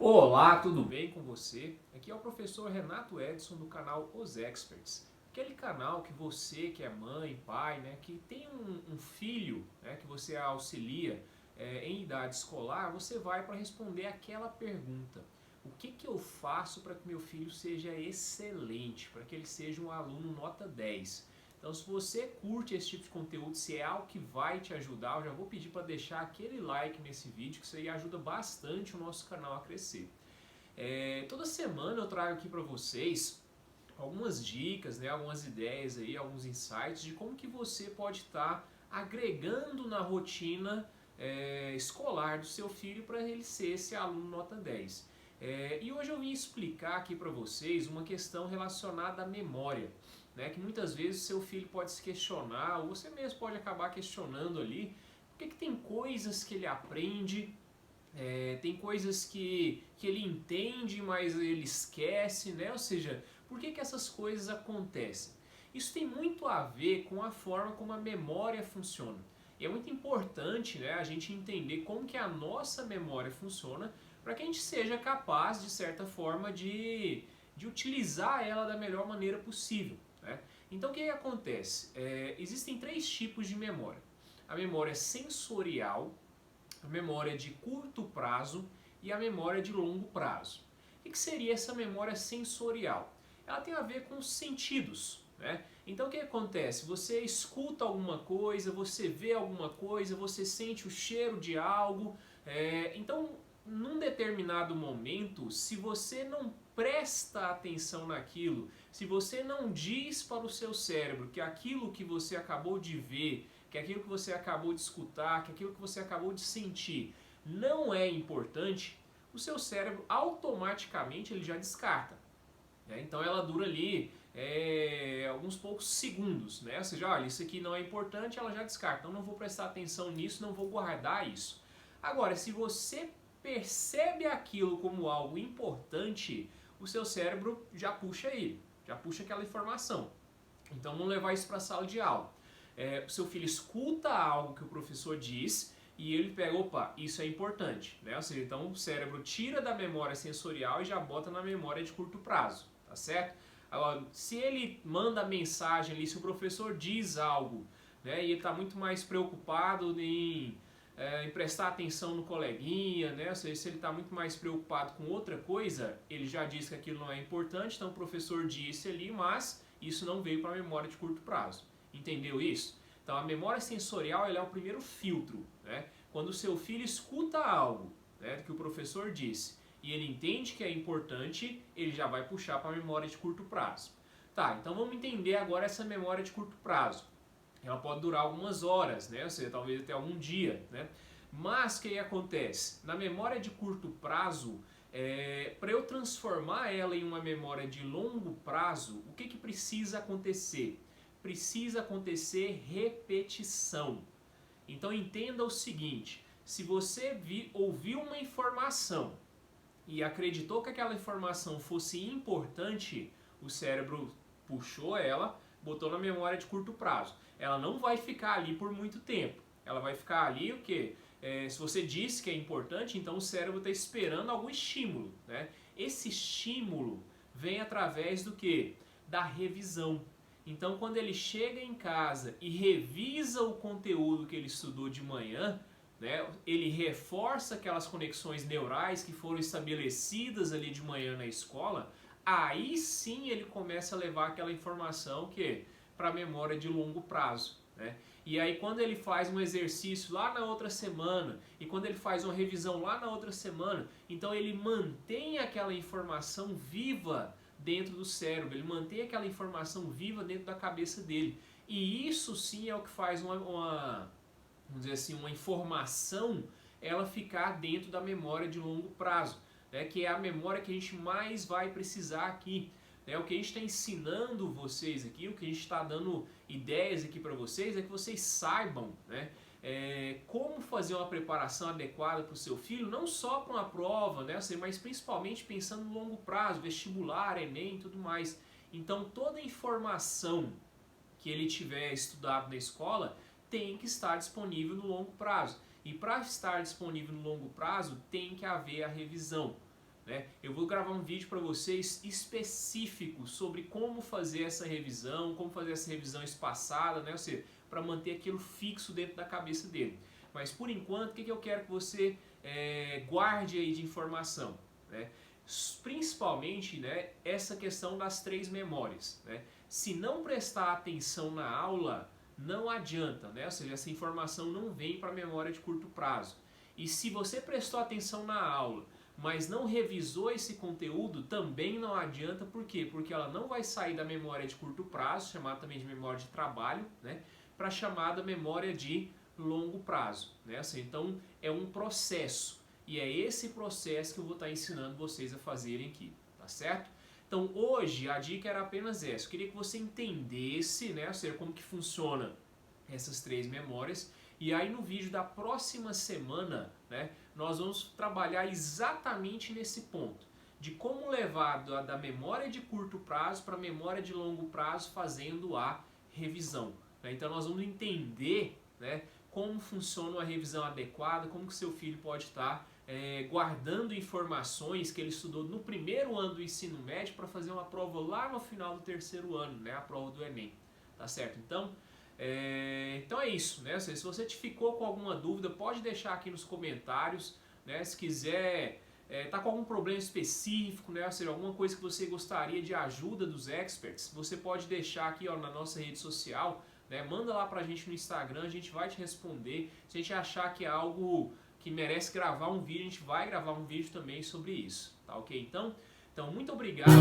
Olá, tudo bem com você? Aqui é o professor Renato Edson do canal Os Experts. Aquele canal que você que é mãe, pai, que tem um filho, que você auxilia em idade escolar, você vai para responder aquela pergunta. O que eu faço para que meu filho seja excelente, para que ele seja um aluno nota 10? Então, se você curte esse tipo de conteúdo, se é algo que vai te ajudar, eu já vou pedir para deixar aquele like nesse vídeo, que isso aí ajuda bastante o nosso canal a crescer. Toda semana eu trago aqui para vocês algumas dicas, algumas ideias, aí, alguns insights de como que você pode estar agregando na rotina escolar do seu filho para ele ser esse aluno nota 10. E hoje eu vim explicar aqui para vocês uma questão relacionada à memória, que muitas vezes seu filho pode se questionar, ou você mesmo pode acabar questionando ali, por que tem coisas que ele aprende, tem coisas que ele entende, mas ele esquece, Ou seja, por que essas coisas acontecem? Isso tem muito a ver com a forma como a memória funciona. E é muito importante, a gente entender como que a nossa memória funciona para que a gente seja capaz, de certa forma, de utilizar ela da melhor maneira possível. Então o que acontece? Existem três tipos de memória. A memória sensorial, a memória de curto prazo e a memória de longo prazo. O que seria essa memória sensorial? Ela tem a ver com os sentidos. Então o que acontece? Você escuta alguma coisa, você vê alguma coisa, você sente o cheiro de algo. Então, num determinado momento, se você não presta atenção naquilo, se você não diz para o seu cérebro que aquilo que você acabou de ver, que aquilo que você acabou de escutar, que aquilo que você acabou de sentir não é importante, o seu cérebro automaticamente ele já descarta. Então ela dura ali alguns poucos segundos, Ou seja, olha, isso aqui não é importante, ela já descarta. Então não vou prestar atenção nisso, não vou guardar isso. Agora, se você percebe aquilo como algo importante, o seu cérebro já puxa ele, já puxa aquela informação. Então vamos levar isso para a sala de aula. O seu filho escuta algo que o professor diz e ele pega, opa, isso é importante. Ou seja, então o cérebro tira da memória sensorial e já bota na memória de curto prazo, tá certo? Agora, se ele manda mensagem ali, se o professor diz algo, e ele está muito mais preocupado em prestar atenção no coleguinha, Ou seja, se ele está muito mais preocupado com outra coisa, ele já disse que aquilo não é importante, então o professor disse ali, mas isso não veio para a memória de curto prazo. Entendeu isso? Então a memória sensorial ela é o primeiro filtro. Quando o seu filho escuta algo que o professor disse e ele entende que é importante, ele já vai puxar para a memória de curto prazo. Tá, então vamos entender agora essa memória de curto prazo. Ela pode durar algumas horas, Ou seja, talvez até algum dia, Mas o que acontece? Na memória de curto prazo, para eu transformar ela em uma memória de longo prazo, o que precisa acontecer? Precisa acontecer repetição. Então entenda o seguinte, se você ouviu uma informação e acreditou que aquela informação fosse importante, o cérebro puxou ela, botou na memória de curto prazo. Ela não vai ficar ali por muito tempo. Ela vai ficar ali o quê? Se você disse que é importante, então o cérebro está esperando algum estímulo. Esse estímulo vem através do quê? Da revisão. Então quando ele chega em casa e revisa o conteúdo que ele estudou de manhã, ele reforça aquelas conexões neurais que foram estabelecidas ali de manhã na escola, aí sim ele começa a levar aquela informação para a memória de longo prazo. E aí quando ele faz um exercício lá na outra semana, e quando ele faz uma revisão lá na outra semana, então ele mantém aquela informação viva dentro do cérebro, ele mantém aquela informação viva dentro da cabeça dele. E isso sim é o que faz vamos dizer assim, uma informação ela ficar dentro da memória de longo prazo, que é a memória que a gente mais vai precisar aqui. O que a gente está ensinando vocês aqui, o que a gente está dando ideias aqui para vocês é que vocês saibam como fazer uma preparação adequada para o seu filho, não só para uma prova, mas principalmente pensando no longo prazo, vestibular, Enem e tudo mais. Então toda informação que ele tiver estudado na escola tem que estar disponível no longo prazo. E para estar disponível no longo prazo tem que haver a revisão. né? Eu vou gravar um vídeo para vocês específico sobre como fazer essa revisão, como fazer essa revisão espaçada, né? Ou seja, para manter aquilo fixo dentro da cabeça dele. Mas por enquanto, o que eu quero que você guarde aí de informação, né? Principalmente, né, essa questão das 3 memórias, né? Se não prestar atenção na aula, não adianta, né? Ou seja, essa informação não vem para a memória de curto prazo. E se você prestou atenção na aula, mas não revisou esse conteúdo, também não adianta. Por quê? Porque ela não vai sair da memória de curto prazo, chamada também de memória de trabalho, né, para a chamada memória de longo prazo, né? Assim, então é um processo, e é esse processo que eu vou estar ensinando vocês a fazerem aqui, tá certo? Então hoje a dica era apenas essa. Eu queria que você entendesse, né, ou seja, como que funciona essas 3 memórias. E aí no vídeo da próxima semana, né, nós vamos trabalhar exatamente nesse ponto, de como levar da memória de curto prazo para a memória de longo prazo fazendo a revisão, né? Então nós vamos entender, né, como funciona uma revisão adequada, como que seu filho pode estar guardando informações que ele estudou no primeiro ano do ensino médio para fazer uma prova lá no final do 3º ano, né, a prova do Enem, tá certo? Então é isso, né? Se você ficou com alguma dúvida, pode deixar aqui nos comentários, né? Se quiser, tá com algum problema específico, né? Ou seja, alguma coisa que você gostaria de ajuda dos experts, você pode deixar aqui, ó, na nossa rede social, né? Manda lá pra gente no Instagram, a gente vai te responder. Se a gente achar que é algo que merece gravar um vídeo, a gente vai gravar um vídeo também sobre isso, tá ok? Então muito obrigado.